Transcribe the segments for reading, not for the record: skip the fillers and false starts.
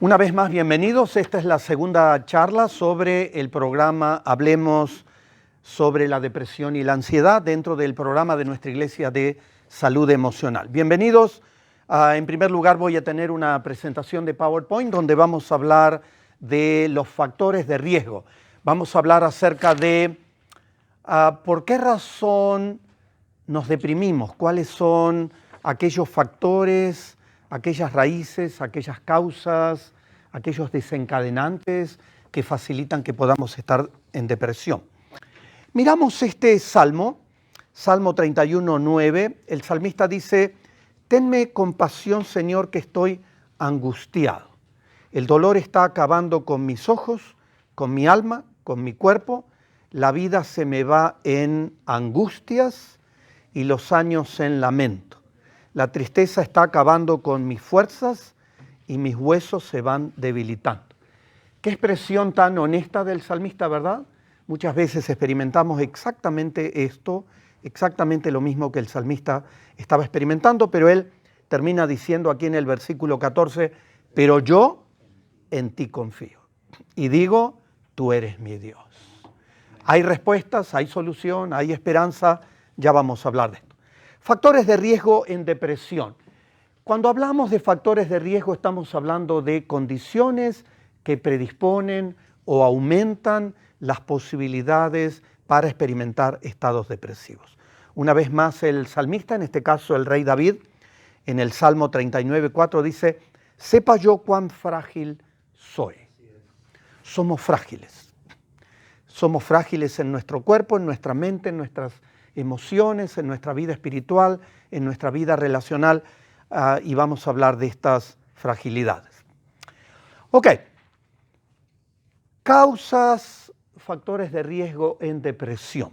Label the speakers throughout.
Speaker 1: Una vez más, bienvenidos. Esta es la segunda charla sobre el programa Hablemos sobre la depresión y la ansiedad dentro del programa de nuestra Iglesia de Salud Emocional. Bienvenidos. En primer lugar, voy a tener una presentación de PowerPoint donde vamos a hablar de los factores de riesgo. Vamos a hablar acerca de por qué razón nos deprimimos, cuáles son aquellos factores, aquellas raíces, aquellas causas, aquellos desencadenantes que facilitan que podamos estar en depresión. Miramos este Salmo 31:9. El salmista dice: «Tenme compasión, Señor, que estoy angustiado. El dolor está acabando con mis ojos, con mi alma, con mi cuerpo. La vida se me va en angustias y los años en lamento. La tristeza está acabando con mis fuerzas y mis huesos se van debilitando». Qué expresión tan honesta del salmista, ¿verdad? Muchas veces experimentamos exactamente esto, exactamente lo mismo que el salmista estaba experimentando, pero él termina diciendo aquí en el versículo 14, «Pero yo en ti confío y digo, tú eres mi Dios». Hay respuestas, hay solución, hay esperanza, ya vamos a hablar de esto. Factores de riesgo en depresión. Cuando hablamos de factores de riesgo estamos hablando de condiciones que predisponen o aumentan las posibilidades para experimentar estados depresivos. Una vez más el salmista, en este caso el rey David, en el Salmo 39:4 dice: «Sepa yo cuán frágil soy». Somos frágiles. Somos frágiles en nuestro cuerpo, en nuestra mente, en nuestras emociones, en nuestra vida espiritual, en nuestra vida relacional, y vamos a hablar de estas fragilidades. Ok. Causas, factores de riesgo en depresión.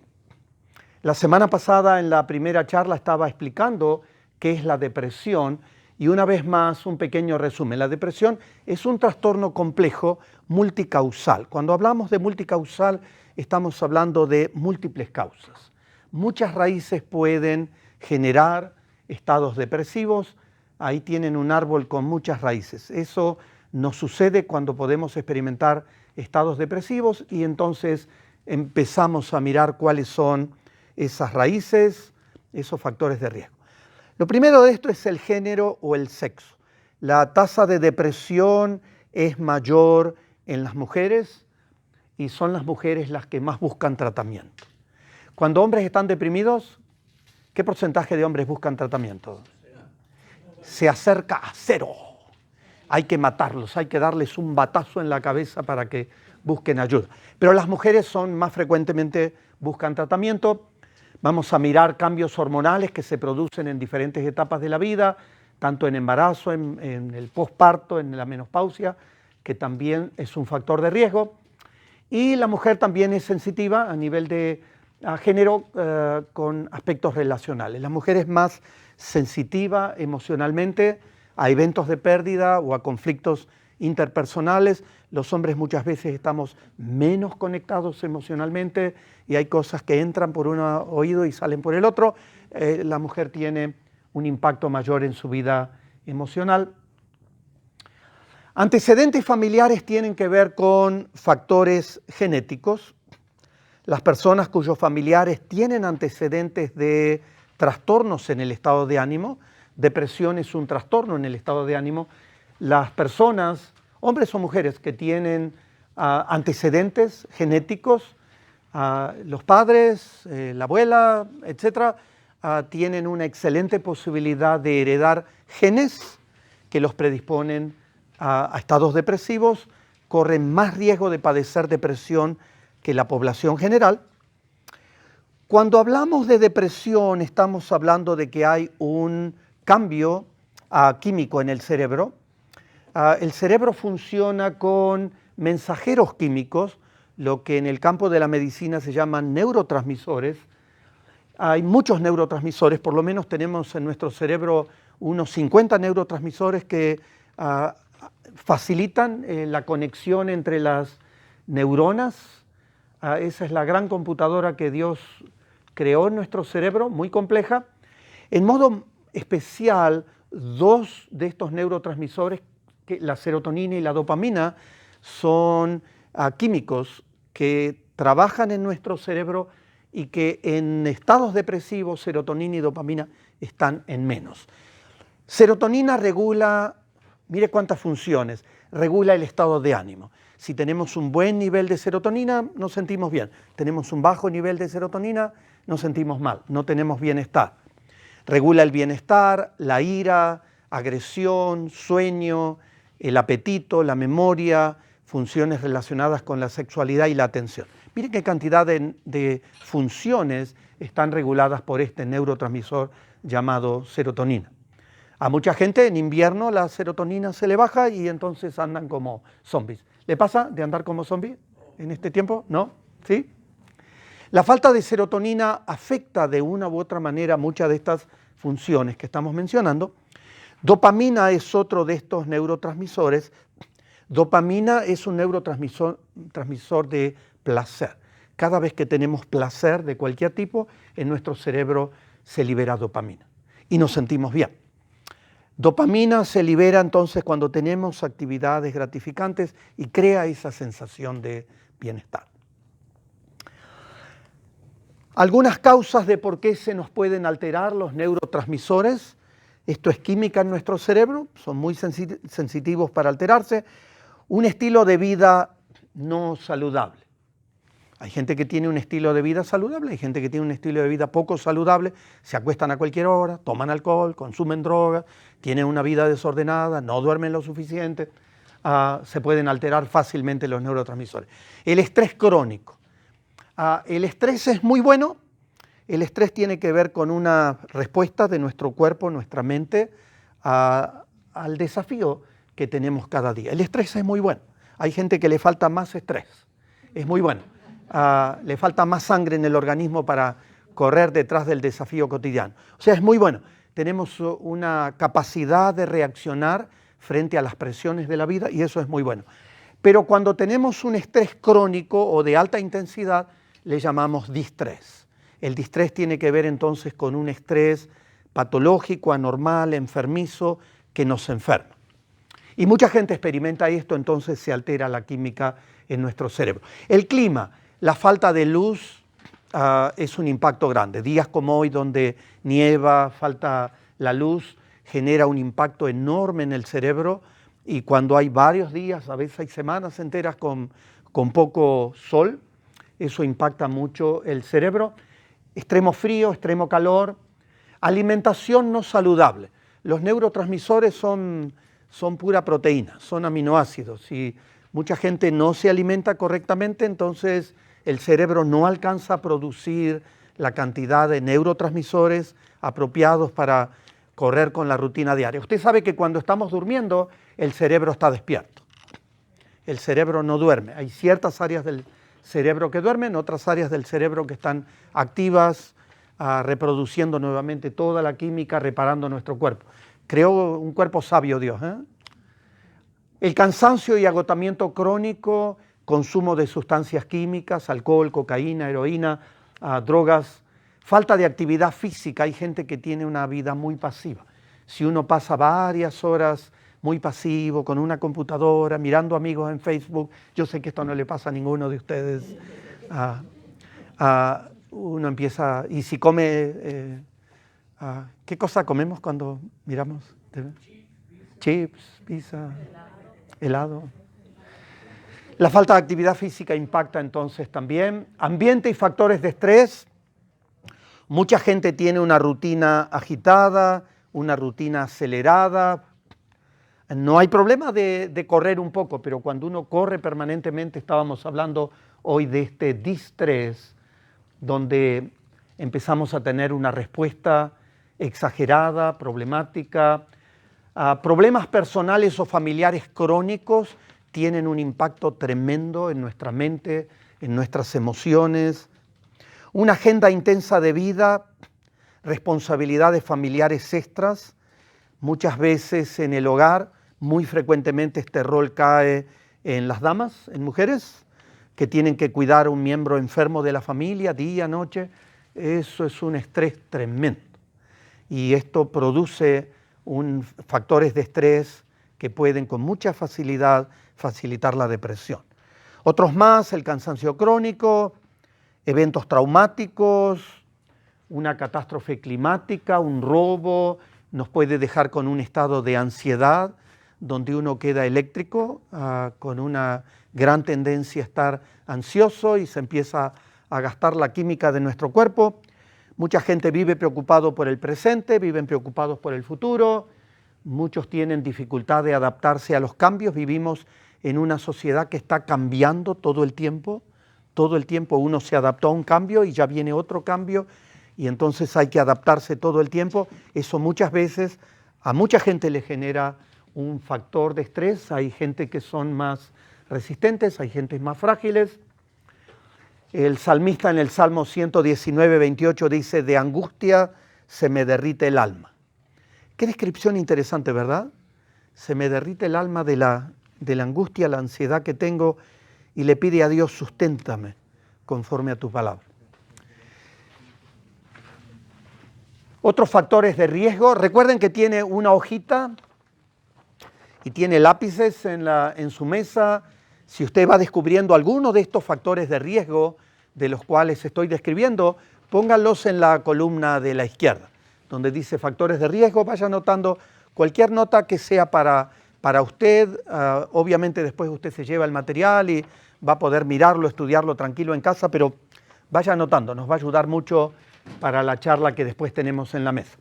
Speaker 1: La semana pasada en la primera charla estaba explicando qué es la depresión y una vez más un pequeño resumen. La depresión es un trastorno complejo multicausal. Cuando hablamos de multicausal estamos hablando de múltiples causas. Muchas raíces pueden generar estados depresivos. Ahí tienen un árbol con muchas raíces. Eso nos sucede cuando podemos experimentar estados depresivos y entonces empezamos a mirar cuáles son esas raíces, esos factores de riesgo. Lo primero de esto es el género o el sexo. La tasa de depresión es mayor en las mujeres y son las mujeres las que más buscan tratamiento. Cuando hombres están deprimidos, ¿qué porcentaje de hombres buscan tratamiento? Se acerca a cero. Hay que matarlos, hay que darles un batazo en la cabeza para que busquen ayuda. Pero las mujeres más frecuentemente buscan tratamiento. Vamos a mirar cambios hormonales que se producen en diferentes etapas de la vida, tanto en embarazo, en el posparto, en la menopausia, que también es un factor de riesgo. Y la mujer también es sensitiva a nivel de género con aspectos relacionales. La mujer es más sensitiva emocionalmente a eventos de pérdida o a conflictos interpersonales. Los hombres muchas veces estamos menos conectados emocionalmente y hay cosas que entran por un oído y salen por el otro. La mujer tiene un impacto mayor en su vida emocional. Antecedentes familiares tienen que ver con factores genéticos. Las personas cuyos familiares tienen antecedentes de trastornos en el estado de ánimo, depresión es un trastorno en el estado de ánimo, las personas, hombres o mujeres que tienen antecedentes genéticos, los padres, la abuela, etcétera, tienen una excelente posibilidad de heredar genes que los predisponen a estados depresivos, corren más riesgo de padecer depresión que la población general. Cuando hablamos de depresión estamos hablando de que hay un cambio químico en el cerebro. El cerebro funciona con mensajeros químicos, lo que en el campo de la medicina se llaman neurotransmisores. Hay muchos neurotransmisores, por lo menos tenemos en nuestro cerebro unos 50 neurotransmisores que facilitan la conexión entre las neuronas. Esa es la gran computadora que Dios creó en nuestro cerebro, muy compleja. En modo especial, dos de estos neurotransmisores que la serotonina y la dopamina son químicos que trabajan en nuestro cerebro y que en estados depresivos serotonina y dopamina están en menos. Serotonina regula, mire cuántas funciones, regula el estado de ánimo. Si tenemos un buen nivel de serotonina, nos sentimos bien. Tenemos un bajo nivel de serotonina, nos sentimos mal, no tenemos bienestar. Regula el bienestar, la ira, agresión, sueño, el apetito, la memoria, funciones relacionadas con la sexualidad y la atención. Miren qué cantidad de funciones están reguladas por este neurotransmisor llamado serotonina. A mucha gente en invierno la serotonina se le baja y entonces andan como zombies. ¿Le pasa de andar como zombie en este tiempo? ¿No? ¿Sí? La falta de serotonina afecta de una u otra manera muchas de estas funciones que estamos mencionando. Dopamina es otro de estos neurotransmisores. Dopamina es un neurotransmisor de placer. Cada vez que tenemos placer de cualquier tipo, en nuestro cerebro se libera dopamina y nos sentimos bien. Dopamina se libera entonces cuando tenemos actividades gratificantes y crea esa sensación de bienestar. Algunas causas de por qué se nos pueden alterar los neurotransmisores. Esto es química en nuestro cerebro, son muy sensitivos para alterarse. Un estilo de vida no saludable. Hay gente que tiene un estilo de vida saludable, hay gente que tiene un estilo de vida poco saludable, se acuestan a cualquier hora, toman alcohol, consumen drogas, tienen una vida desordenada, no duermen lo suficiente, se pueden alterar fácilmente los neurotransmisores. El estrés crónico. El estrés es muy bueno, el estrés tiene que ver con una respuesta de nuestro cuerpo, nuestra mente, al desafío que tenemos cada día. El estrés es muy bueno, hay gente que le falta más estrés, es muy bueno. Le falta más sangre en el organismo para correr detrás del desafío cotidiano. O sea, es muy bueno. Tenemos una capacidad de reaccionar frente a las presiones de la vida y eso es muy bueno. Pero cuando tenemos un estrés crónico o de alta intensidad, le llamamos distrés. El distrés tiene que ver entonces con un estrés patológico, anormal, enfermizo, que nos enferma. Y mucha gente experimenta esto, entonces se altera la química en nuestro cerebro. El clima. La falta de luz es un impacto grande. Días como hoy donde nieva, falta la luz, genera un impacto enorme en el cerebro y cuando hay varios días, a veces hay semanas enteras con poco sol, eso impacta mucho el cerebro. Extremo frío, extremo calor, alimentación no saludable. Los neurotransmisores son pura proteína, son aminoácidos. Si mucha gente no se alimenta correctamente, entonces el cerebro no alcanza a producir la cantidad de neurotransmisores apropiados para correr con la rutina diaria. Usted sabe que cuando estamos durmiendo, el cerebro está despierto. El cerebro no duerme. Hay ciertas áreas del cerebro que duermen, otras áreas del cerebro que están activas, reproduciendo nuevamente toda la química, reparando nuestro cuerpo. Creó un cuerpo sabio Dios, ¿eh? El cansancio y agotamiento crónico, consumo de sustancias químicas, alcohol, cocaína, heroína, drogas, falta de actividad física. Hay gente que tiene una vida muy pasiva. Si uno pasa varias horas muy pasivo, con una computadora, mirando amigos en Facebook, yo sé que esto no le pasa a ninguno de ustedes, uno empieza, y si come, ¿qué cosa comemos cuando miramos? Chips, pizza, helado. La falta de actividad física impacta entonces también. Ambiente y factores de estrés. Mucha gente tiene una rutina agitada, una rutina acelerada. No hay problema de correr un poco, pero cuando uno corre permanentemente, estábamos hablando hoy de este distrés, donde empezamos a tener una respuesta exagerada, problemática. Problemas personales o familiares crónicos tienen un impacto tremendo en nuestra mente, en nuestras emociones. Una agenda intensa de vida, responsabilidades familiares extras, muchas veces en el hogar, muy frecuentemente este rol cae en las damas, en mujeres, que tienen que cuidar a un miembro enfermo de la familia día, noche. Eso es un estrés tremendo. Y esto produce factores de estrés que pueden con mucha facilidad facilitar la depresión. Otros más, el cansancio crónico, eventos traumáticos, una catástrofe climática, un robo, nos puede dejar con un estado de ansiedad, donde uno queda eléctrico, con una gran tendencia a estar ansioso y se empieza a gastar la química de nuestro cuerpo. Mucha gente vive preocupado por el presente, viven preocupados por el futuro, muchos tienen dificultad de adaptarse a los cambios, vivimos en una sociedad que está cambiando todo el tiempo uno se adaptó a un cambio y ya viene otro cambio y entonces hay que adaptarse todo el tiempo. Eso muchas veces a mucha gente le genera un factor de estrés, hay gente que son más resistentes, hay gente más frágiles. El salmista en el Salmo 119, 28 dice, de angustia se me derrite el alma. Qué descripción interesante, ¿verdad? Se me derrite el alma de la angustia, la ansiedad que tengo y le pide a Dios, susténtame conforme a tu palabra. Otros factores de riesgo, recuerden que tiene una hojita y tiene lápices en su mesa. Si usted va descubriendo alguno de estos factores de riesgo de los cuales estoy describiendo, pónganlos en la columna de la izquierda, donde dice factores de riesgo, vaya anotando cualquier nota que sea para usted. Obviamente después usted se lleva el material y va a poder mirarlo, estudiarlo tranquilo en casa, pero vaya anotando, nos va a ayudar mucho para la charla que después tenemos en la mesa.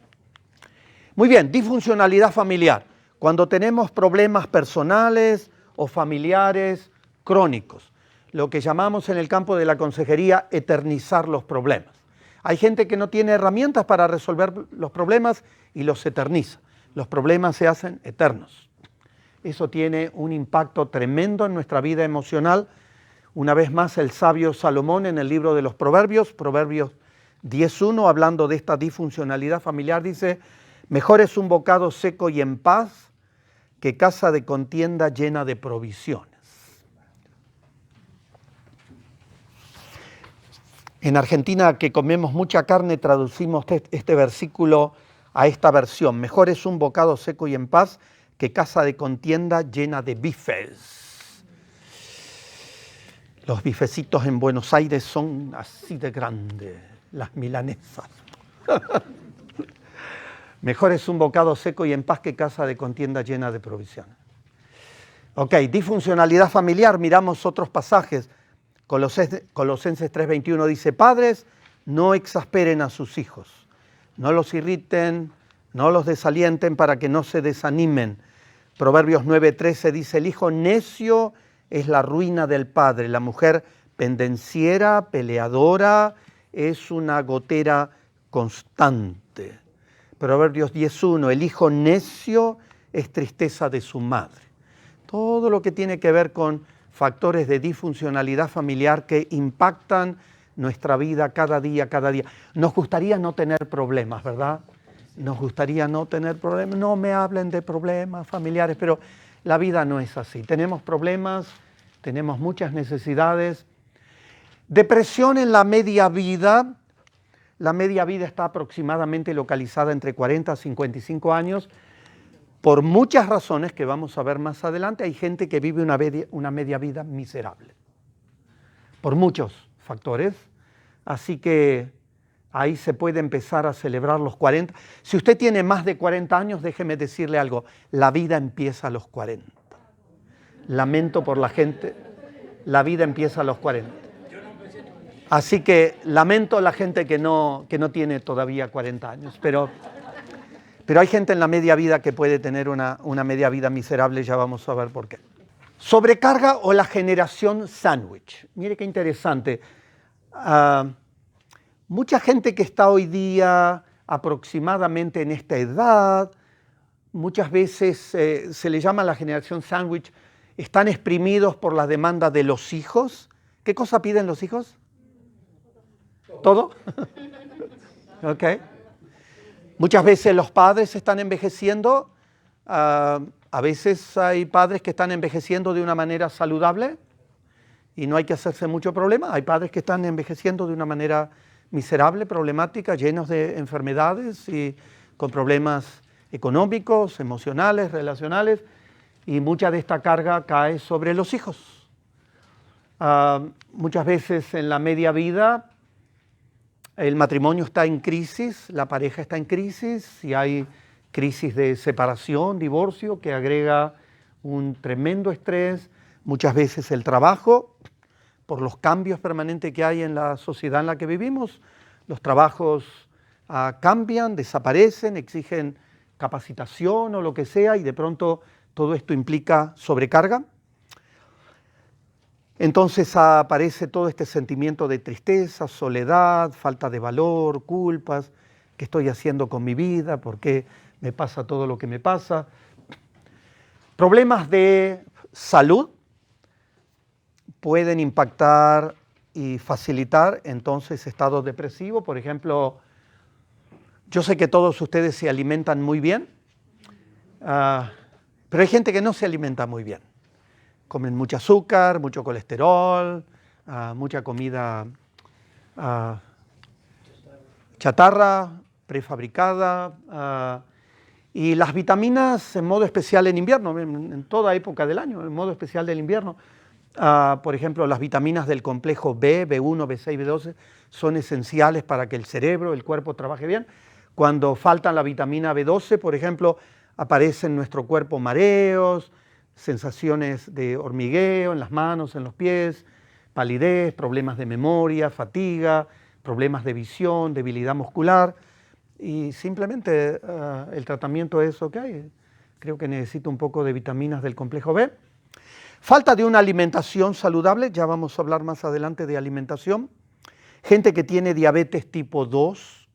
Speaker 1: Muy bien, disfuncionalidad familiar. Cuando tenemos problemas personales o familiares crónicos, lo que llamamos en el campo de la consejería eternizar los problemas. Hay gente que no tiene herramientas para resolver los problemas y los eterniza. Los problemas se hacen eternos. Eso tiene un impacto tremendo en nuestra vida emocional. Una vez más, el sabio Salomón en el libro de los Proverbios, Proverbios 10.1, hablando de esta disfuncionalidad familiar, dice, mejor es un bocado seco y en paz que casa de contienda llena de provisiones. En Argentina, que comemos mucha carne, traducimos este versículo a esta versión. Mejor es un bocado seco y en paz que casa de contienda llena de bifes. Los bifecitos en Buenos Aires son así de grandes, las milanesas. Mejor es un bocado seco y en paz que casa de contienda llena de provisiones. Ok, disfuncionalidad familiar, miramos otros pasajes. Colosenses 3:21 dice, padres, no exasperen a sus hijos, no los irriten, no los desalienten para que no se desanimen. Proverbios 9:13 dice, el hijo necio es la ruina del padre, la mujer pendenciera, peleadora, es una gotera constante. Proverbios 10:1, el hijo necio es tristeza de su madre. Todo lo que tiene que ver con factores de disfuncionalidad familiar que impactan nuestra vida cada día. Nos gustaría no tener problemas, ¿verdad? Nos gustaría no tener problemas. No me hablen de problemas familiares, pero la vida no es así. Tenemos problemas, tenemos muchas necesidades. Depresión en la media vida. La media vida está aproximadamente localizada entre 40 a 55 años. Por muchas razones que vamos a ver más adelante, hay gente que vive una media vida miserable. Por muchos factores. Así que ahí se puede empezar a celebrar los 40. Si usted tiene más de 40 años, déjeme decirle algo. La vida empieza a los 40. Lamento por la gente. La vida empieza a los 40. Así que lamento a la gente que no tiene todavía 40 años. Pero hay gente en la media vida que puede tener una media vida miserable, ya vamos a ver por qué. Sobrecarga o la generación sándwich. Mire qué interesante. Mucha gente que está hoy día aproximadamente en esta edad, muchas veces se le llama la generación sándwich, están exprimidos por la demanda de los hijos. ¿Qué cosa piden los hijos? ¿Todo? Ok. Muchas veces los padres están envejeciendo, a veces hay padres que están envejeciendo de una manera saludable y no hay que hacerse mucho problema. Hay padres que están envejeciendo de una manera miserable, problemática, llenos de enfermedades y con problemas económicos, emocionales, relacionales. y mucha de esta carga cae sobre los hijos. Muchas veces en la media vida el matrimonio está en crisis, la pareja está en crisis, y hay crisis de separación, divorcio, que agrega un tremendo estrés, muchas veces el trabajo, por los cambios permanentes que hay en la sociedad en la que vivimos, los trabajos cambian, desaparecen, exigen capacitación o lo que sea, y de pronto todo esto implica sobrecarga. Entonces aparece todo este sentimiento de tristeza, soledad, falta de valor, culpas. ¿Qué estoy haciendo con mi vida? ¿Por qué me pasa todo lo que me pasa? Problemas de salud pueden impactar y facilitar entonces estados depresivos. Por ejemplo, yo sé que todos ustedes se alimentan muy bien, pero hay gente que no se alimenta muy bien. Comen mucho azúcar, mucho colesterol, mucha comida chatarra, prefabricada, y las vitaminas en modo especial en invierno, en toda época del año, en modo especial del invierno. Por ejemplo, las vitaminas del complejo B, B1, B6, B12 son esenciales para que el cerebro, el cuerpo trabaje bien. Cuando falta la vitamina B12, por ejemplo, aparecen en nuestro cuerpo mareos, sensaciones de hormigueo en las manos, en los pies, palidez, problemas de memoria, fatiga, problemas de visión, debilidad muscular, y simplemente el tratamiento es ok. Creo que necesito un poco de vitaminas del complejo B. Falta de una alimentación saludable, ya vamos a hablar más adelante de alimentación. Gente que tiene diabetes tipo 2.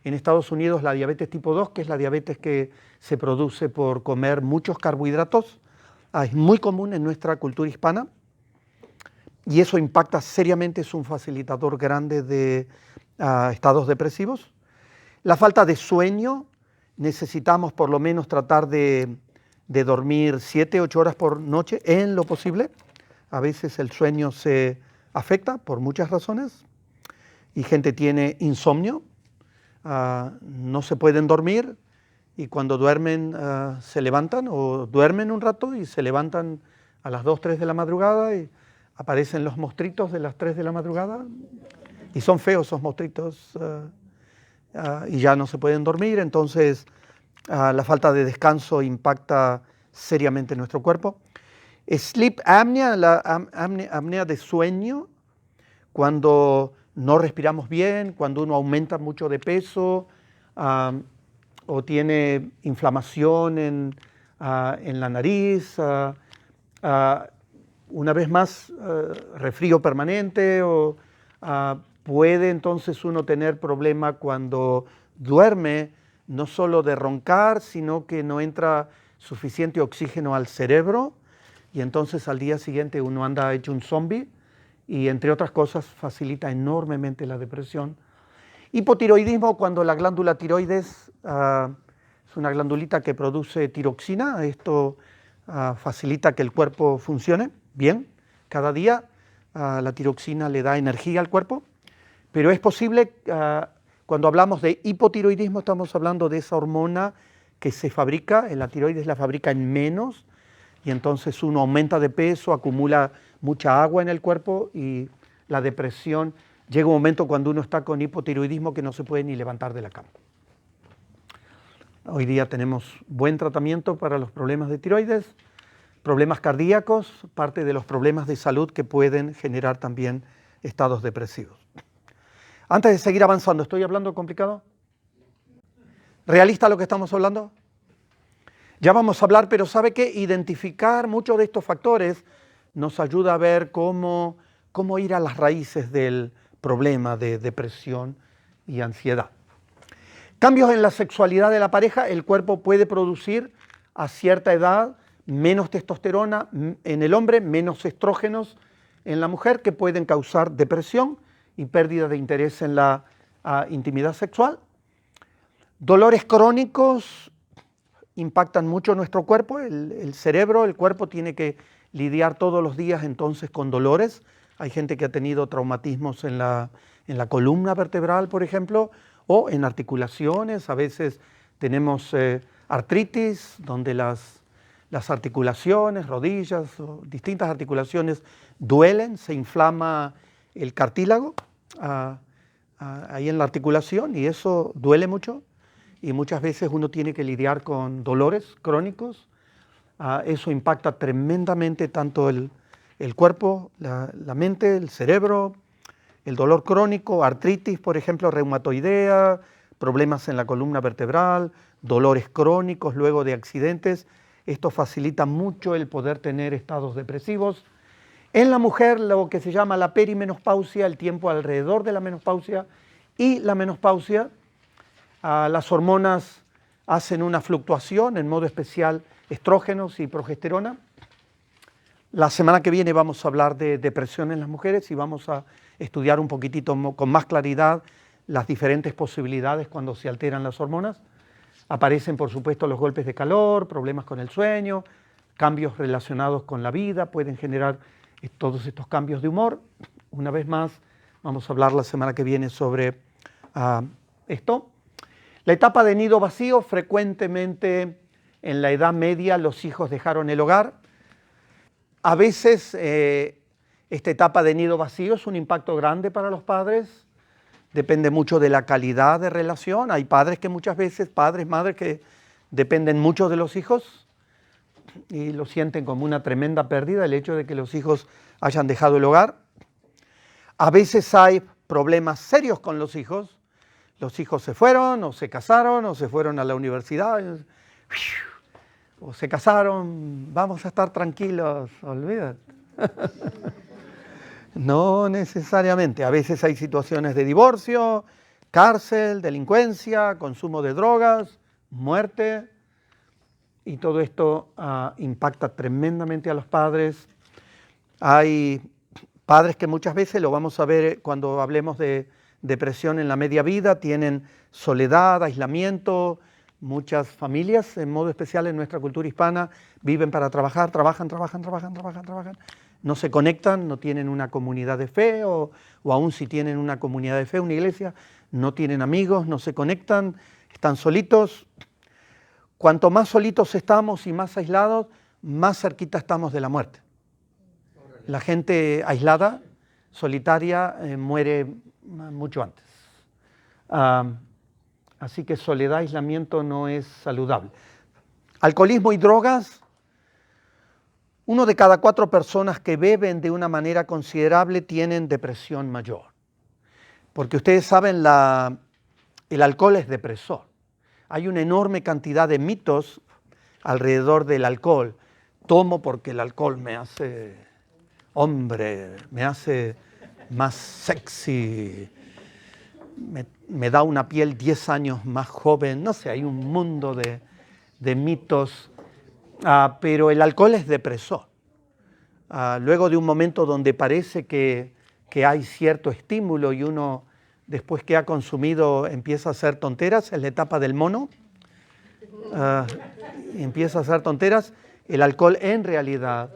Speaker 1: En Estados Unidos la diabetes tipo 2, que es la diabetes que se produce por comer muchos carbohidratos, es muy común en nuestra cultura hispana, y eso impacta seriamente, es un facilitador grande de estados depresivos. La falta de sueño, necesitamos por lo menos tratar de dormir 7, 8 horas por noche en lo posible. A veces el sueño se afecta por muchas razones, y gente tiene insomnio, no se pueden dormir, y cuando duermen se levantan, o duermen un rato y se levantan a las 2, 3 de la madrugada, y aparecen los monstruitos de las 3 de la madrugada, y son feos esos monstruitos, y ya no se pueden dormir. Entonces la falta de descanso impacta seriamente nuestro cuerpo. Sleep apnea, la apnea de sueño, cuando no respiramos bien, cuando uno aumenta mucho de peso, o tiene inflamación en la nariz, una vez más resfrío permanente, o puede entonces uno tener problema cuando duerme, no solo de roncar, sino que no entra suficiente oxígeno al cerebro, y entonces al día siguiente uno anda hecho un zombie, y entre otras cosas facilita enormemente la depresión. Hipotiroidismo, cuando la glándula tiroides es una glandulita que produce tiroxina. Esto facilita que el cuerpo funcione bien. Cada día la tiroxina le da energía al cuerpo, pero es posible, cuando hablamos de hipotiroidismo, estamos hablando de esa hormona que se fabrica, en la tiroides la fabrica en menos, y entonces uno aumenta de peso, acumula mucha agua en el cuerpo, y la depresión llega un momento cuando uno está con hipotiroidismo que no se puede ni levantar de la cama. Hoy día tenemos buen tratamiento para los problemas de tiroides, problemas cardíacos, parte de los problemas de salud que pueden generar también estados depresivos. Antes de seguir avanzando, ¿estoy hablando complicado? ¿Realista lo que estamos hablando? Ya vamos a hablar, pero ¿sabe qué? Identificar muchos de estos factores nos ayuda a ver cómo ir a las raíces del problema de depresión y ansiedad. Cambios en la sexualidad de la pareja. El cuerpo puede producir a cierta edad menos testosterona en el hombre, menos estrógenos en la mujer, que pueden causar depresión y pérdida de interés en la intimidad sexual. Dolores crónicos impactan mucho nuestro cuerpo, el cerebro, el cuerpo tiene que lidiar todos los días entonces con dolores. Hay gente que ha tenido traumatismos en la columna vertebral, por ejemplo, o en articulaciones. A veces tenemos artritis, donde las las articulaciones, rodillas, o distintas articulaciones duelen, se inflama el cartílago ahí en la articulación y eso duele mucho y muchas veces uno tiene que lidiar con dolores crónicos. Eso impacta tremendamente tanto el cuerpo, la mente, el cerebro, el dolor crónico, artritis, por ejemplo, reumatoidea, problemas en la columna vertebral, dolores crónicos luego de accidentes. Esto facilita mucho el poder tener estados depresivos. En la mujer, lo que se llama la perimenopausia, el tiempo alrededor de la menopausia y la menopausia, las hormonas hacen una fluctuación, en modo especial estrógenos y progesterona. La semana que viene vamos a hablar de depresión en las mujeres y vamos a estudiar un poquitito con más claridad las diferentes posibilidades cuando se alteran las hormonas. Aparecen, por supuesto, los golpes de calor, problemas con el sueño, cambios relacionados con la vida, pueden generar todos estos cambios de humor. Una vez más, vamos a hablar la semana que viene sobre esto. La etapa de nido vacío, frecuentemente en la edad media los hijos dejaron el hogar. A veces esta etapa de nido vacío es un impacto grande para los padres. Depende mucho de la calidad de relación. Hay padres que muchas veces, padres, madres que dependen mucho de los hijos y lo sienten como una tremenda pérdida el hecho de que los hijos hayan dejado el hogar. A veces hay problemas serios con los hijos. Los hijos se fueron o se casaron o se fueron a la universidad o se casaron. Vamos a estar tranquilos, olvídate. No necesariamente. A veces hay situaciones de divorcio, cárcel, delincuencia, consumo de drogas, muerte. Y todo esto impacta tremendamente a los padres. Hay padres que muchas veces, lo vamos a ver cuando hablemos de depresión en la media vida, tienen soledad, aislamiento. Muchas familias, en modo especial en nuestra cultura hispana, viven para trabajar, trabajan. No se conectan, no tienen una comunidad de fe o aún si tienen una comunidad de fe, una iglesia, no tienen amigos, no se conectan, están solitos. Cuanto más solitos estamos y más aislados, más cerquita estamos de la muerte. La gente aislada, solitaria, muere mucho antes. Así que soledad, aislamiento no es saludable. Alcoholismo y drogas. 1 de cada 4 personas que beben de una manera considerable tienen depresión mayor. Porque ustedes saben, el alcohol es depresor. Hay una enorme cantidad de mitos alrededor del alcohol. Tomo porque el alcohol me hace hombre, me hace más sexy, me da una piel 10 años más joven. No sé, hay un mundo de mitos. Pero el alcohol es depresor. Luego de un momento donde parece que hay cierto estímulo y uno después que ha consumido empieza a hacer tonteras, es la etapa del mono, empieza a hacer tonteras, el alcohol en realidad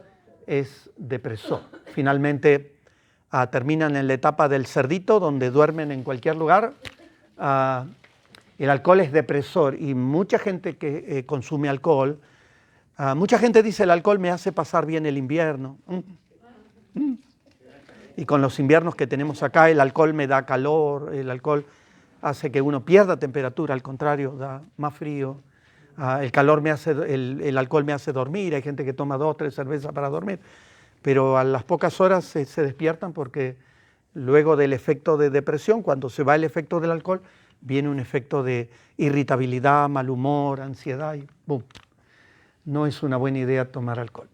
Speaker 1: es depresor. Finalmente terminan en la etapa del cerdito, donde duermen en cualquier lugar. El alcohol es depresor y mucha gente que consume alcohol, mucha gente dice el alcohol me hace pasar bien el invierno. Y con los inviernos que tenemos acá, el alcohol me da calor, el alcohol hace que uno pierda temperatura, al contrario, da más frío. El alcohol me hace dormir, hay gente que toma 2 o 3 cervezas para dormir, pero a las pocas horas se despiertan porque luego del efecto de depresión, cuando se va el efecto del alcohol, viene un efecto de irritabilidad, mal humor, ansiedad y ¡bum! No es una buena idea tomar alcohol.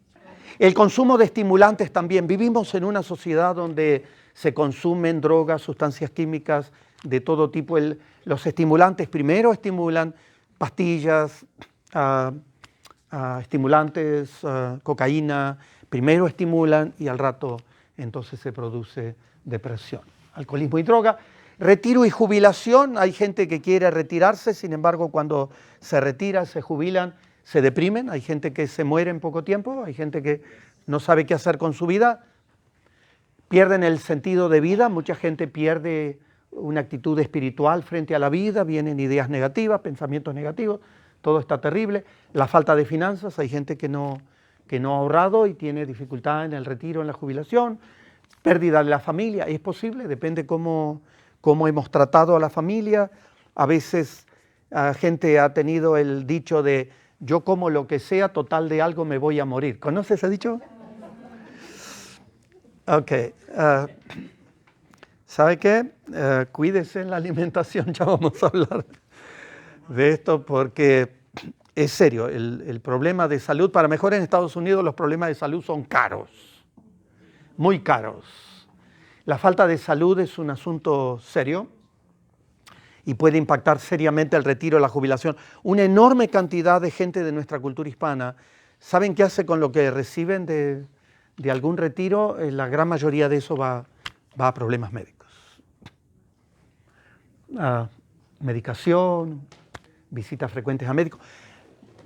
Speaker 1: El consumo de estimulantes también. Vivimos en una sociedad donde se consumen drogas, sustancias químicas de todo tipo. Los estimulantes primero estimulan pastillas, estimulantes, cocaína, primero estimulan y al rato entonces se produce depresión. Alcoholismo y droga. Retiro y jubilación. Hay gente que quiere retirarse, sin embargo cuando se retira, se jubilan, se deprimen. Hay gente que se muere en poco tiempo, hay gente que no sabe qué hacer con su vida, pierden el sentido de vida, mucha gente pierde una actitud espiritual frente a la vida, vienen ideas negativas, pensamientos negativos, todo está terrible. La falta de finanzas, hay gente que no ha ahorrado y tiene dificultad en el retiro, en la jubilación. Pérdida de la familia, es posible, depende cómo hemos tratado a la familia. A veces gente ha tenido el dicho de yo como lo que sea, total de algo me voy a morir. ¿Conoces ese dicho? Ok. ¿Sabe qué? Cuídese en la alimentación, ya vamos a hablar de esto porque es serio. El problema de salud, para mejor en Estados Unidos los problemas de salud son caros, muy caros. La falta de salud es un asunto serio y puede impactar seriamente el retiro, la jubilación. Una enorme cantidad de gente de nuestra cultura hispana, ¿saben qué hace con lo que reciben de algún retiro? La gran mayoría de eso va a problemas médicos. Medicación, visitas frecuentes a médicos.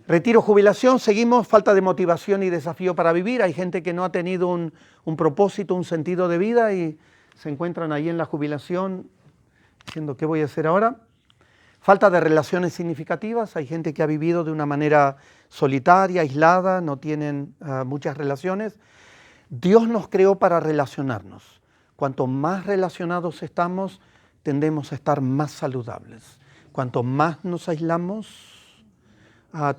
Speaker 1: Retiro, jubilación, seguimos, falta de motivación y desafío para vivir. Hay gente que no ha tenido un propósito, un sentido de vida y se encuentran ahí en la jubilación diciendo, ¿qué voy a hacer ahora? Falta de relaciones significativas. Hay gente que ha vivido de una manera solitaria, aislada, no tienen muchas relaciones. Dios nos creó para relacionarnos. Cuanto más relacionados estamos, tendemos a estar más saludables. Cuanto más nos aislamos,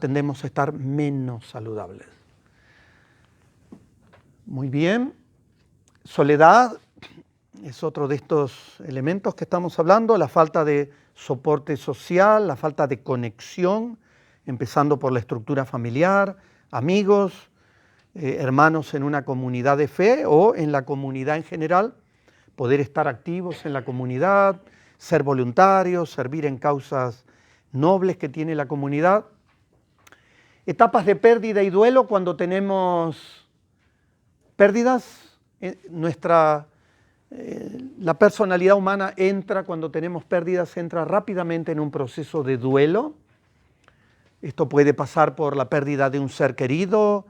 Speaker 1: tendemos a estar menos saludables. Muy bien. Soledad es otro de estos elementos que estamos hablando. La falta de soporte social, la falta de conexión, empezando por la estructura familiar, amigos, hermanos en una comunidad de fe o en la comunidad en general. Poder estar activos en la comunidad, ser voluntarios, servir en causas nobles que tiene la comunidad. Etapas de pérdida y duelo cuando tenemos pérdidas. La personalidad humana entra, cuando tenemos pérdidas, entra rápidamente en un proceso de duelo. Esto puede pasar por la pérdida de un ser querido,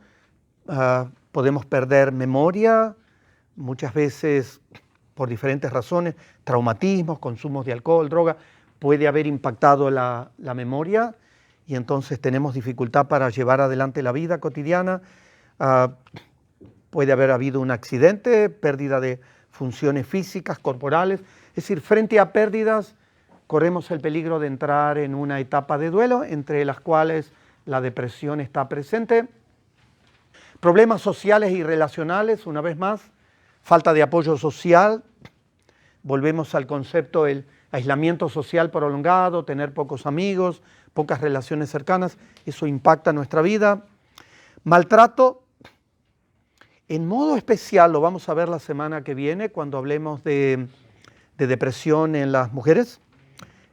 Speaker 1: podemos perder memoria, muchas veces por diferentes razones, traumatismos, consumos de alcohol, droga, puede haber impactado la memoria y entonces tenemos dificultad para llevar adelante la vida cotidiana. Puede haber habido un accidente, pérdida de funciones físicas, corporales. Es decir, frente a pérdidas corremos el peligro de entrar en una etapa de duelo, entre las cuales la depresión está presente. Problemas sociales y relacionales, una vez más, falta de apoyo social. Volvemos al concepto del aislamiento social prolongado, tener pocos amigos, pocas relaciones cercanas, eso impacta nuestra vida. Maltrato, en modo especial, lo vamos a ver la semana que viene cuando hablemos de depresión en las mujeres.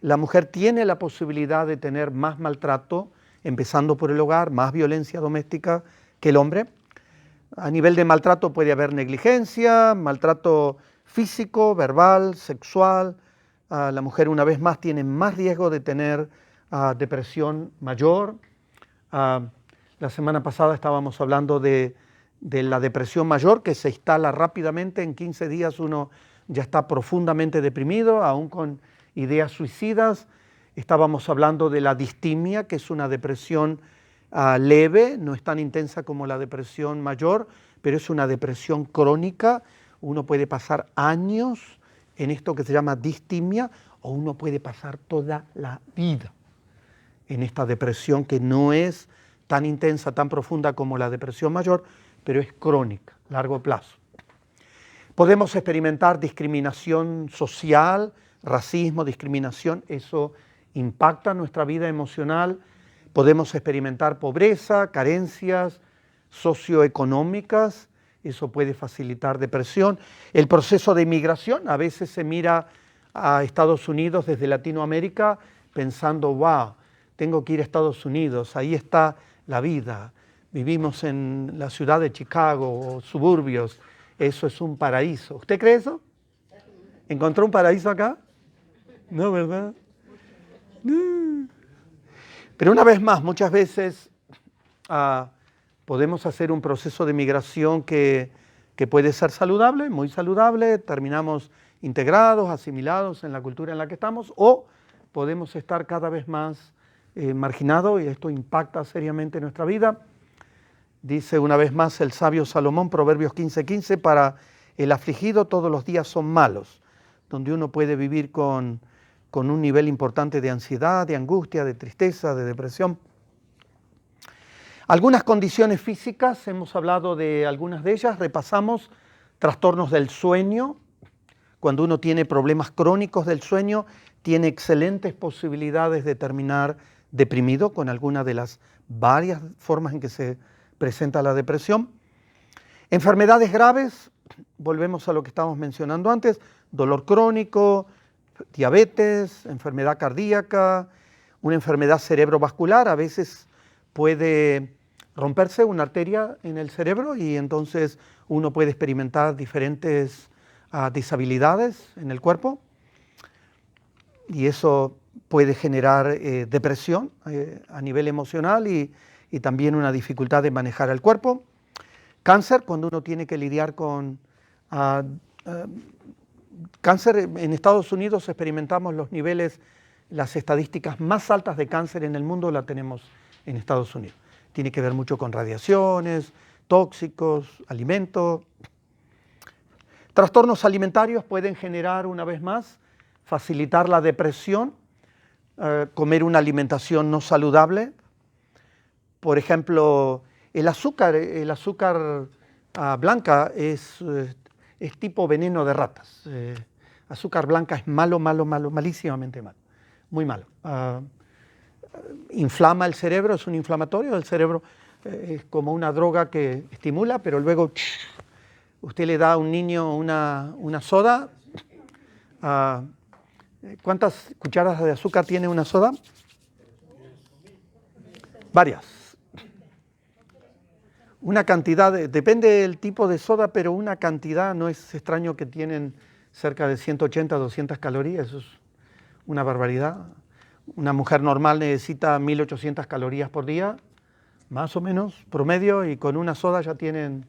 Speaker 1: La mujer tiene la posibilidad de tener más maltrato, empezando por el hogar, más violencia doméstica que el hombre. A nivel de maltrato puede haber negligencia, maltrato físico, verbal, sexual. La mujer, una vez más, tiene más riesgo de tener depresión mayor. La semana pasada estábamos hablando de la depresión mayor, que se instala rápidamente. En 15 días uno ya está profundamente deprimido, aún con ideas suicidas. Estábamos hablando de la distimia, que es una depresión leve, no es tan intensa como la depresión mayor, pero es una depresión crónica. Uno puede pasar años en esto que se llama distimia, o uno puede pasar toda la vida en esta depresión que no es tan intensa, tan profunda como la depresión mayor, pero es crónica, largo plazo. Podemos experimentar discriminación social, racismo, discriminación, eso impacta nuestra vida emocional. Podemos experimentar pobreza, carencias socioeconómicas, eso puede facilitar depresión. El proceso de inmigración, a veces se mira a Estados Unidos desde Latinoamérica pensando, wow, tengo que ir a Estados Unidos, ahí está la vida. Vivimos en la ciudad de Chicago o suburbios, eso es un paraíso. ¿Usted cree eso? ¿Encontró un paraíso acá? No, ¿verdad? No. Pero una vez más, muchas veces podemos hacer un proceso de migración que puede ser saludable, muy saludable, terminamos integrados, asimilados en la cultura en la que estamos, o podemos estar cada vez más marginado, y esto impacta seriamente nuestra vida. Dice una vez más el sabio Salomón, Proverbios 15:15, para el afligido todos los días son malos, donde uno puede vivir con un nivel importante de ansiedad, de angustia, de tristeza, de depresión. Algunas condiciones físicas, hemos hablado de algunas de ellas, repasamos: trastornos del sueño. Cuando uno tiene problemas crónicos del sueño, tiene excelentes posibilidades de terminar deprimido, con alguna de las varias formas en que se presenta la depresión. Enfermedades graves, volvemos a lo que estábamos mencionando antes: dolor crónico, diabetes, enfermedad cardíaca, una enfermedad cerebrovascular. A veces puede romperse una arteria en el cerebro y entonces uno puede experimentar diferentes disabilidades en el cuerpo, y eso puede generar depresión a nivel emocional y también una dificultad de manejar el cuerpo. Cáncer, cuando uno tiene que lidiar con cáncer. En Estados Unidos experimentamos los niveles, las estadísticas más altas de cáncer en el mundo la tenemos en Estados Unidos. Tiene que ver mucho con radiaciones, tóxicos, alimentos. Trastornos alimentarios pueden generar, una vez más, facilitar la depresión, comer una alimentación no saludable. Por ejemplo, el azúcar blanca es tipo veneno de ratas. Azúcar blanca es malo, malísimamente malo, muy malo. Inflama el cerebro, es un inflamatorio del cerebro, es como una droga que estimula, pero luego usted le da a un niño una soda. ¿Cuántas cucharadas de azúcar tiene una soda? Varias. Una cantidad, depende del tipo de soda, pero una cantidad, no es extraño que tienen cerca de 180, 200 calorías, eso es una barbaridad. Una mujer normal necesita 1800 calorías por día, más o menos, promedio, y con una soda ya tienen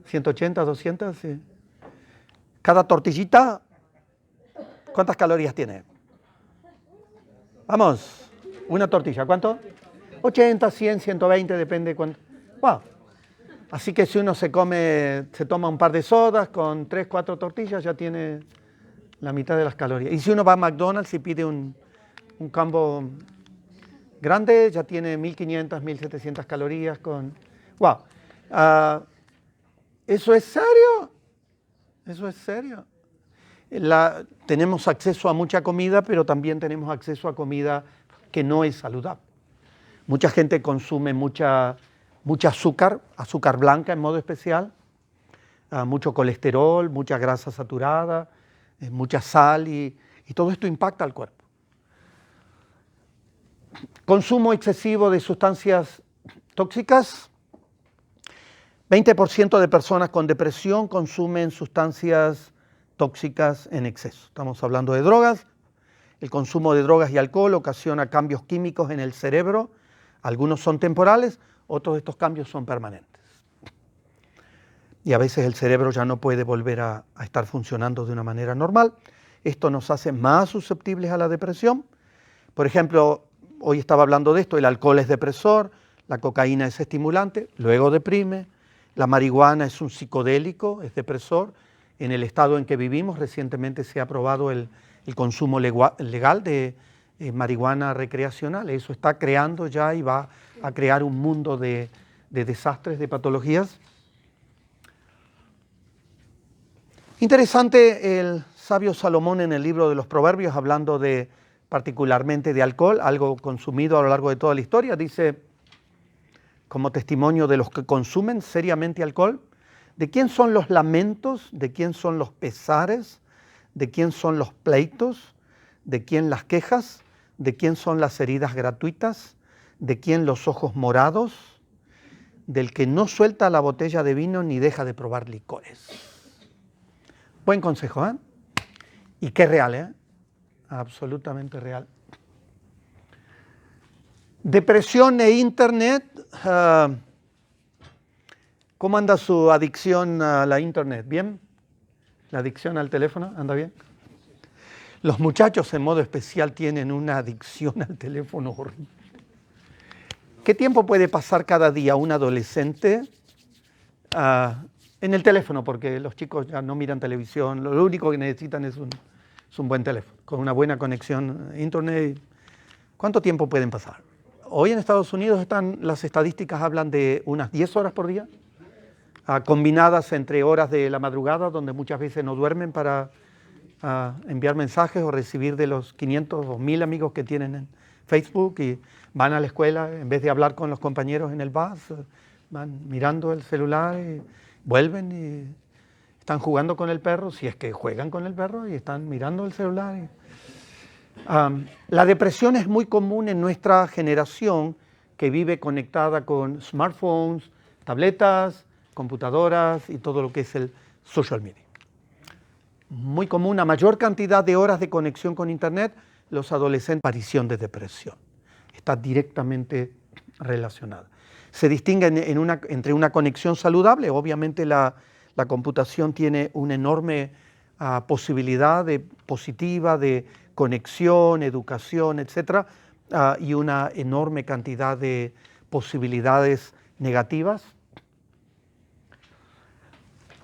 Speaker 1: 180, 200. Sí. Cada tortillita, ¿cuántas calorías tiene? Vamos, una tortilla, ¿cuánto? 80, 100, 120, depende cuánto. Wow. Así que si uno se toma un par de sodas con 3, 4 tortillas, ya tiene la mitad de las calorías. Y si uno va a McDonald's y pide un combo grande, ya tiene 1500, 1700 calorías con... ¡Wow! ¿Eso es serio? ¿Eso es serio? Tenemos acceso a mucha comida, pero también tenemos acceso a comida que no es saludable. Mucha gente consume mucha azúcar blanca en modo especial, mucho colesterol, mucha grasa saturada, mucha sal, y todo esto impacta al cuerpo. Consumo excesivo de sustancias tóxicas. 20% de personas con depresión consumen sustancias tóxicas en exceso. Estamos hablando de drogas. El consumo de drogas y alcohol ocasiona cambios químicos en el cerebro. Algunos son temporales, otros de estos cambios son permanentes. Y a veces el cerebro ya no puede volver a estar funcionando de una manera normal. Esto nos hace más susceptibles a la depresión. Por ejemplo, hoy estaba hablando de esto: el alcohol es depresor, la cocaína es estimulante, luego deprime, la marihuana es un psicodélico, es depresor. En el estado en que vivimos recientemente se ha aprobado el consumo legal de marihuana recreacional. Eso está creando ya y va a crear un mundo de desastres, de patologías. Interesante el sabio Salomón en el libro de los Proverbios, hablando particularmente de alcohol, algo consumido a lo largo de toda la historia. Dice, como testimonio de los que consumen seriamente alcohol: ¿de quién son los lamentos? ¿De quién son los pesares? ¿De quién son los pleitos? ¿De quién las quejas? ¿De quién son las heridas gratuitas? ¿De quién los ojos morados? Del que no suelta la botella de vino ni deja de probar licores. Buen consejo, ¿eh? Y qué real, ¿eh? Absolutamente real. Depresión e Internet. ¿Cómo anda su adicción a la Internet? ¿Bien? ¿La adicción al teléfono anda bien? Los muchachos en modo especial tienen una adicción al teléfono horrible. ¿Qué tiempo puede pasar cada día un adolescente en el teléfono? Porque los chicos ya no miran televisión, lo único que necesitan es un buen teléfono, con una buena conexión a internet. ¿Cuánto tiempo pueden pasar? Hoy en Estados Unidos las estadísticas hablan de unas 10 horas por día, combinadas entre horas de la madrugada, donde muchas veces no duermen para enviar mensajes o recibir de los 500 o 1000 amigos que tienen en Facebook, y van a la escuela, en vez de hablar con los compañeros en el bus, van mirando el celular y vuelven y están jugando con el perro, si es que juegan con el perro, y están mirando el celular. La depresión es muy común en nuestra generación, que vive conectada con smartphones, tabletas, computadoras y todo lo que es el social media. Muy común, a mayor cantidad de horas de conexión con internet, los adolescentes, aparición de depresión. Está directamente relacionada. Se distingue entre una conexión saludable. Obviamente la computación tiene una enorme posibilidad positiva de conexión, educación, etc. Y una enorme cantidad de posibilidades negativas.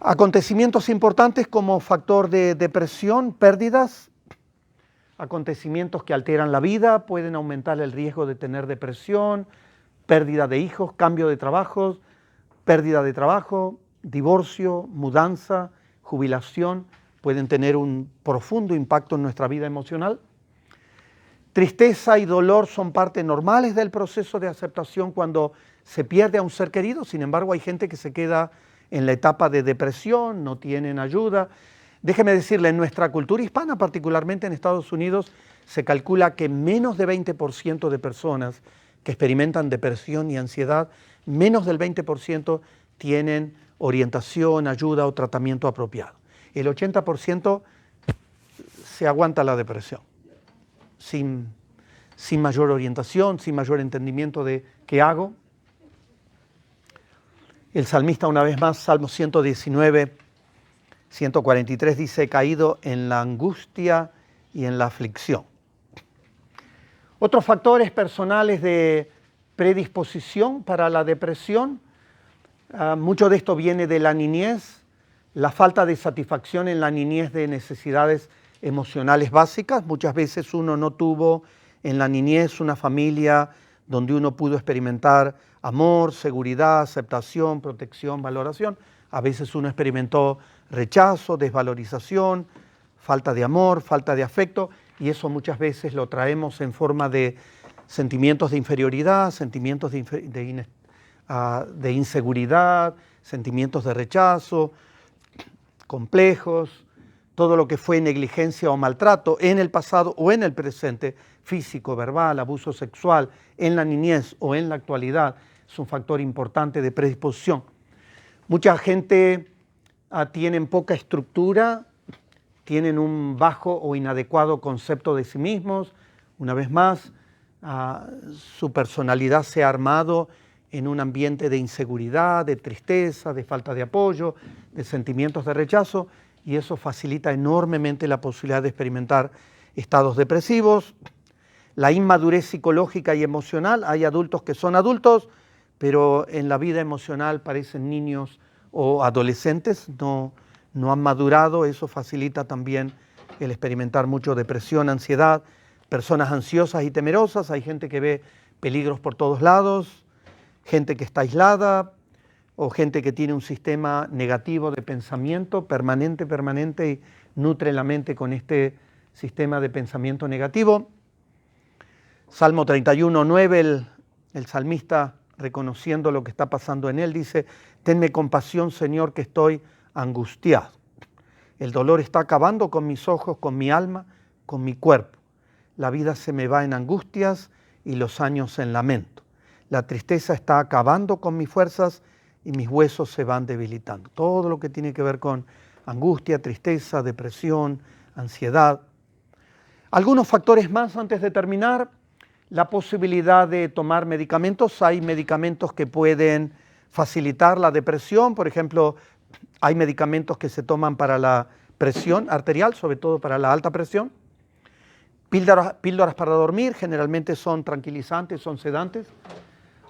Speaker 1: Acontecimientos importantes como factor de depresión, pérdidas, acontecimientos que alteran la vida, pueden aumentar el riesgo de tener depresión, pérdida de hijos, cambio de trabajos, pérdida de trabajo, divorcio, mudanza, jubilación, pueden tener un profundo impacto en nuestra vida emocional. Tristeza y dolor son parte normales del proceso de aceptación cuando se pierde a un ser querido. Sin embargo, hay gente que se queda en la etapa de depresión, no tienen ayuda. Déjeme decirle, en nuestra cultura hispana, particularmente en Estados Unidos, se calcula que menos de 20% de personas que experimentan depresión y ansiedad, menos del 20% tienen orientación, ayuda o tratamiento apropiado. El 80% se aguanta la depresión, sin mayor orientación, sin mayor entendimiento de qué hago. El salmista, una vez más, Salmo 119, 143, dice: he caído en la angustia y en la aflicción. Otros factores personales de predisposición para la depresión, mucho de esto viene de la niñez, la falta de satisfacción en la niñez de necesidades emocionales básicas. Muchas veces uno no tuvo en la niñez una familia donde uno pudo experimentar amor, seguridad, aceptación, protección, valoración. A veces uno experimentó rechazo, desvalorización, falta de amor, falta de afecto, y eso muchas veces lo traemos en forma de sentimientos de inferioridad, sentimientos de inseguridad, sentimientos de rechazo, complejos, todo lo que fue negligencia o maltrato en el pasado o en el presente, físico, verbal, abuso sexual, en la niñez o en la actualidad, es un factor importante de predisposición. Mucha gente tienen poca estructura, tienen un bajo o inadecuado concepto de sí mismos. Una vez más, su personalidad se ha armado en un ambiente de inseguridad, de tristeza, de falta de apoyo, de sentimientos de rechazo, y eso facilita enormemente la posibilidad de experimentar estados depresivos. La inmadurez psicológica y emocional, hay adultos que son adultos, pero en la vida emocional parecen niños o adolescentes, no han madurado. Eso facilita también el experimentar mucho depresión, ansiedad, personas ansiosas y temerosas. Hay gente que ve peligros por todos lados, gente que está aislada o gente que tiene un sistema negativo de pensamiento permanente y nutre la mente con este sistema de pensamiento negativo. Salmo 31:9, el salmista, reconociendo lo que está pasando en él, dice: tenme compasión, Señor, que estoy angustiado. El dolor está acabando con mis ojos, con mi alma, con mi cuerpo. La vida se me va en angustias y los años en lamento. La tristeza está acabando con mis fuerzas y mis huesos se van debilitando. Todo lo que tiene que ver con angustia, tristeza, depresión, ansiedad. Algunos factores más antes de terminar. La posibilidad de tomar medicamentos. Hay medicamentos que pueden facilitar la depresión. Por ejemplo, hay medicamentos que se toman para la presión arterial, sobre todo para la alta presión. Píldoras para dormir, generalmente son tranquilizantes, son sedantes.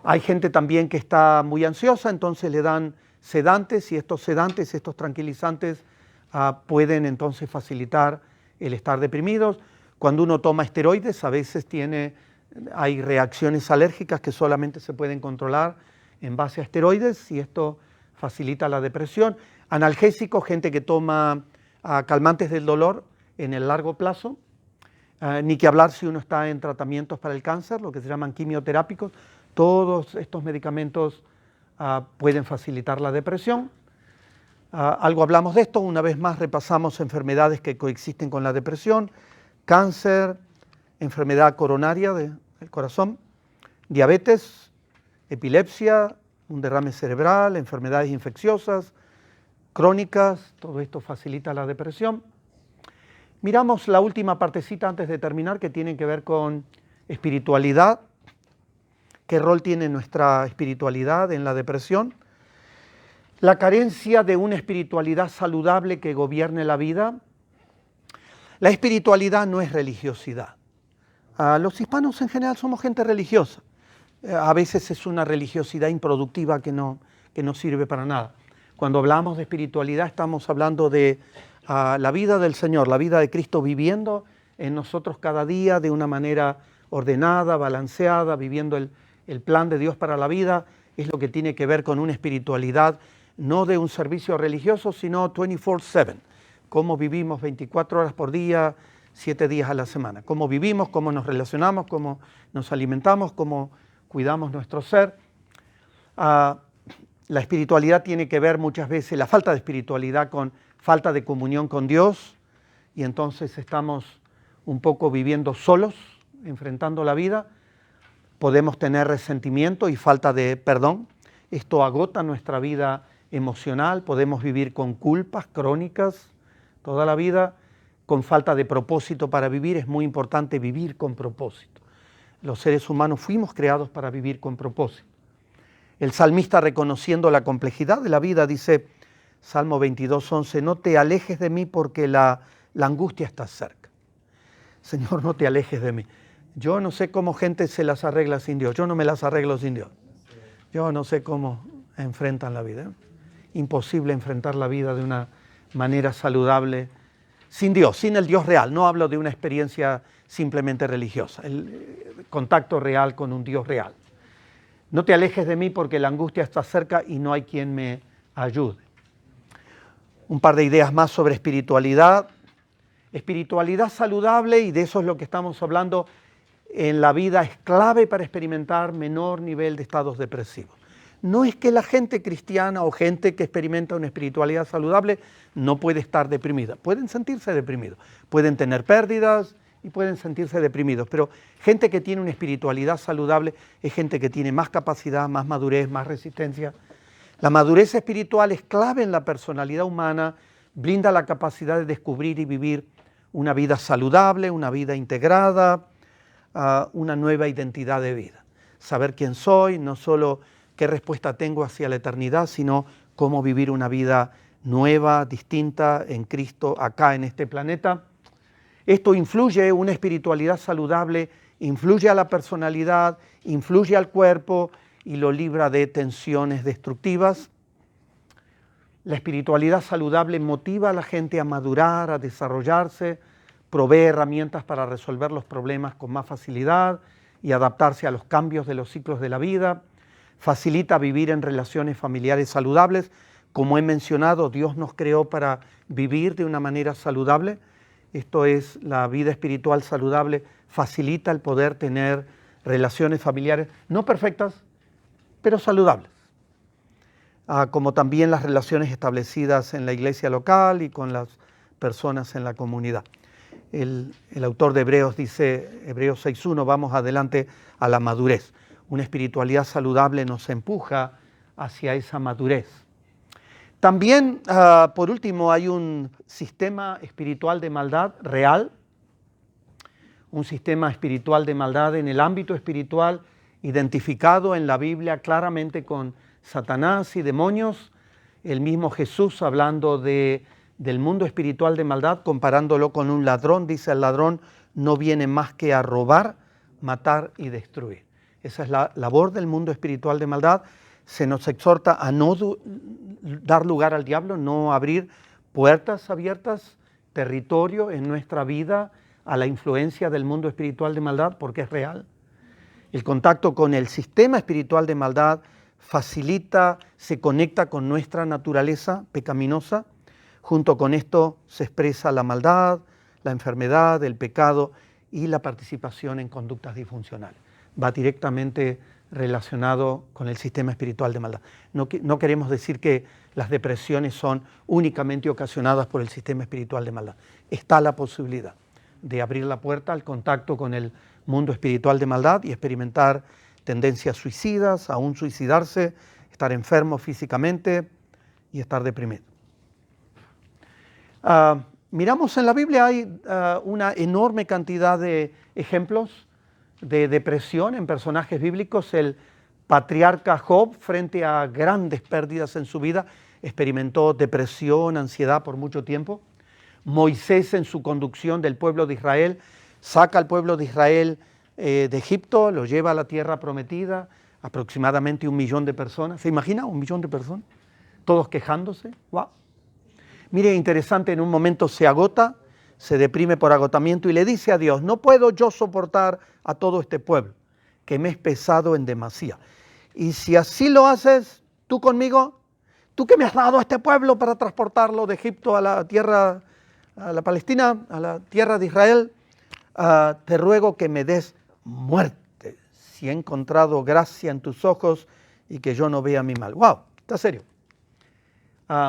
Speaker 1: Hay gente también que está muy ansiosa, entonces le dan sedantes y estos sedantes, estos tranquilizantes pueden entonces facilitar el estar deprimidos. Cuando uno toma esteroides, a veces hay reacciones alérgicas que solamente se pueden controlar en base a esteroides y esto facilita la depresión. Analgésicos, gente que toma calmantes del dolor en el largo plazo. Ni que hablar si uno está en tratamientos para el cáncer, lo que se llaman quimioterápicos. Todos estos medicamentos pueden facilitar la depresión. Algo hablamos de esto, una vez más repasamos enfermedades que coexisten con la depresión: cáncer, enfermedad coronaria del corazón, diabetes, epilepsia, un derrame cerebral, enfermedades infecciosas, crónicas, todo esto facilita la depresión. Miramos la última partecita antes de terminar, que tiene que ver con espiritualidad. ¿Qué rol tiene nuestra espiritualidad en la depresión? La carencia de una espiritualidad saludable que gobierne la vida. La espiritualidad no es religiosidad. Los hispanos en general somos gente religiosa. A veces es una religiosidad improductiva que no sirve para nada. Cuando hablamos de espiritualidad estamos hablando de la vida del Señor, la vida de Cristo viviendo en nosotros cada día de una manera ordenada, balanceada, viviendo el plan de Dios para la vida. Es lo que tiene que ver con una espiritualidad, no de un servicio religioso, sino 24/7. Cómo vivimos 24 horas por día, 7 días a la semana. Cómo vivimos, cómo nos relacionamos, cómo nos alimentamos, cómo cuidamos nuestro ser. La espiritualidad tiene que ver muchas veces, la falta de espiritualidad, con falta de comunión con Dios, y entonces estamos un poco viviendo solos, enfrentando la vida. Podemos tener resentimiento y falta de perdón. Esto agota nuestra vida emocional. Podemos vivir con culpas crónicas toda la vida, con falta de propósito para vivir. Es muy importante vivir con propósito. Los seres humanos fuimos creados para vivir con propósito. El salmista, reconociendo la complejidad de la vida, dice, Salmo 22:11, no te alejes de mí porque la angustia está cerca. Señor, no te alejes de mí. Yo no sé cómo gente se las arregla sin Dios. Yo no me las arreglo sin Dios. Yo no sé cómo enfrentan la vida. Imposible enfrentar la vida de una manera saludable sin Dios, sin el Dios real. No hablo de una experiencia simplemente religiosa, el contacto real con un Dios real. No te alejes de mí porque la angustia está cerca y no hay quien me ayude. Un par de ideas más sobre espiritualidad. Espiritualidad saludable, y de eso es lo que estamos hablando en la vida, es clave para experimentar menor nivel de estados depresivos. No es que la gente cristiana o gente que experimenta una espiritualidad saludable no puede estar deprimida. Pueden sentirse deprimidos, pueden tener pérdidas y pueden sentirse deprimidos, pero gente que tiene una espiritualidad saludable es gente que tiene más capacidad, más madurez, más resistencia. La madurez espiritual es clave en la personalidad humana, brinda la capacidad de descubrir y vivir una vida saludable, una vida integrada, una nueva identidad de vida. Saber quién soy, no solo qué respuesta tengo hacia la eternidad, sino cómo vivir una vida nueva, distinta en Cristo, acá en este planeta. Esto influye, una espiritualidad saludable, influye a la personalidad, influye al cuerpo y lo libra de tensiones destructivas. La espiritualidad saludable motiva a la gente a madurar, a desarrollarse, provee herramientas para resolver los problemas con más facilidad y adaptarse a los cambios de los ciclos de la vida, facilita vivir en relaciones familiares saludables. Como he mencionado, Dios nos creó para vivir de una manera saludable. Esto es, la vida espiritual saludable facilita el poder tener relaciones familiares no perfectas, pero saludables. Como también las relaciones establecidas en la iglesia local y con las personas en la comunidad. El autor de Hebreos dice, Hebreos 6:1, vamos adelante a la madurez. Una espiritualidad saludable nos empuja hacia esa madurez. También, por último, hay un sistema espiritual de maldad real, un sistema espiritual de maldad en el ámbito espiritual, identificado en la Biblia claramente con Satanás y demonios. El mismo Jesús, hablando del mundo espiritual de maldad, comparándolo con un ladrón, dice: el ladrón no viene más que a robar, matar y destruir. Esa es la labor del mundo espiritual de maldad. Se nos exhorta a no dar lugar al diablo, no abrir puertas abiertas, territorio en nuestra vida a la influencia del mundo espiritual de maldad, porque es real. El contacto con el sistema espiritual de maldad facilita, se conecta con nuestra naturaleza pecaminosa. Junto con esto se expresa la maldad, la enfermedad, el pecado y la participación en conductas disfuncionales. Va directamente relacionado con el sistema espiritual de maldad. No queremos decir que las depresiones son únicamente ocasionadas por el sistema espiritual de maldad. Está la posibilidad de abrir la puerta al contacto con el mundo espiritual de maldad y experimentar tendencias suicidas, aún suicidarse, estar enfermo físicamente y estar deprimido. Miramos en la Biblia, hay una enorme cantidad de ejemplos de depresión en personajes bíblicos. El patriarca Job, frente a grandes pérdidas en su vida, experimentó depresión, ansiedad por mucho tiempo. Moisés, en su conducción del pueblo de Israel, saca al pueblo de Israel de Egipto, lo lleva a la tierra prometida, aproximadamente 1 millón de personas. ¿Se imagina 1 millón de personas? Todos quejándose. ¡Wow! Mire, interesante, en un momento se agota, se deprime por agotamiento y le dice a Dios: no puedo yo soportar a todo este pueblo, que me es pesado en demasía. Y si así lo haces tú conmigo, tú que me has dado a este pueblo para transportarlo de Egipto a la tierra, a la Palestina, a la tierra de Israel, te ruego que me des muerte, si he encontrado gracia en tus ojos y que yo no vea mi mal. ¡Wow! Está serio.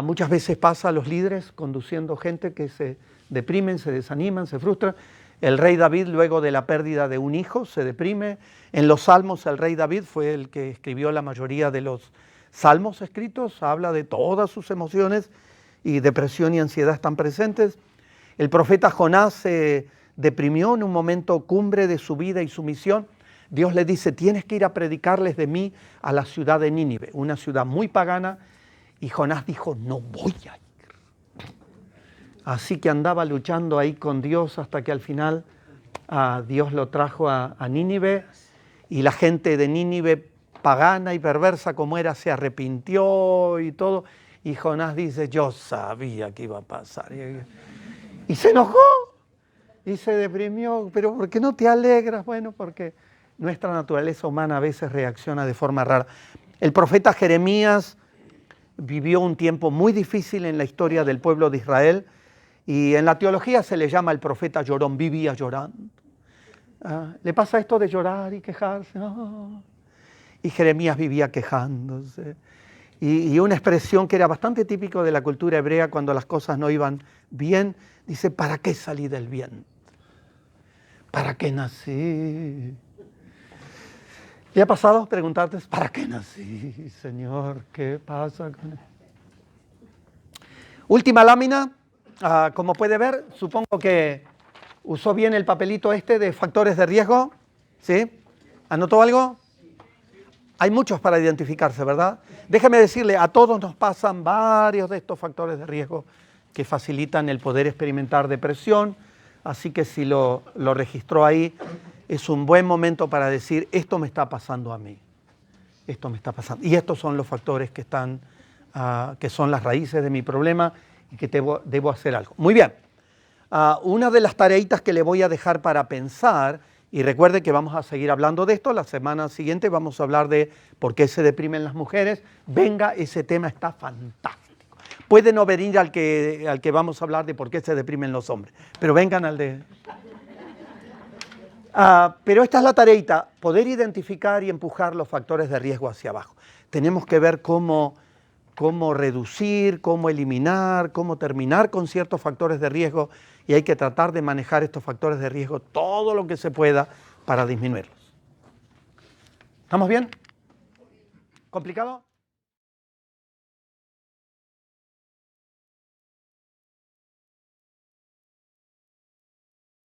Speaker 1: Muchas veces pasa a los líderes conduciendo gente que se deprimen, se desaniman, se frustran. El rey David, luego de la pérdida de un hijo, se deprime. En los salmos, el rey David fue el que escribió la mayoría de los salmos escritos. Habla de todas sus emociones y depresión y ansiedad están presentes. El profeta Jonás se deprimió en un momento cumbre de su vida y su misión. Dios le dice: tienes que ir a predicarles de mí a la ciudad de Nínive, una ciudad muy pagana. Y Jonás dijo: no voy a ir. Así que andaba luchando ahí con Dios hasta que al final Dios lo trajo a Nínive, y la gente de Nínive, pagana y perversa como era, se arrepintió y todo. Y Jonás dice: yo sabía que iba a pasar. Y se enojó y se deprimió. Pero ¿por qué no te alegras? Bueno, porque nuestra naturaleza humana a veces reacciona de forma rara. El profeta Jeremías vivió un tiempo muy difícil en la historia del pueblo de Israel, y en la teología se le llama el profeta llorón, vivía llorando. ¿Le pasa esto de llorar y quejarse? Oh. Y Jeremías vivía quejándose. Y una expresión que era bastante típico de la cultura hebrea cuando las cosas no iban bien, dice: ¿para qué salí del vientre? ¿Para qué nací? ¿Le ha pasado preguntarte: ¿para qué nací, Señor? ¿Qué pasa con él? Última lámina. Como puede ver, supongo que usó bien el papelito este de factores de riesgo. ¿Sí? ¿Anotó algo? Hay muchos para identificarse, ¿verdad? Déjeme decirle, a todos nos pasan varios de estos factores de riesgo que facilitan el poder experimentar depresión. Así que si lo registró ahí, es un buen momento para decir: esto me está pasando a mí. Esto me está pasando. Y estos son los factores que son las raíces de mi problema y que debo hacer algo. Muy bien. Una de las tareitas que le voy a dejar para pensar, y recuerde que vamos a seguir hablando de esto, la semana siguiente vamos a hablar de por qué se deprimen las mujeres. Venga, ese tema está fantástico. Puede no venir al que vamos a hablar de por qué se deprimen los hombres, pero vengan al de... pero esta es la tareita: poder identificar y empujar los factores de riesgo hacia abajo. Tenemos que ver cómo reducir, cómo eliminar, cómo terminar con ciertos factores de riesgo, y hay que tratar de manejar estos factores de riesgo todo lo que se pueda para disminuirlos. ¿Estamos bien? ¿Complicado?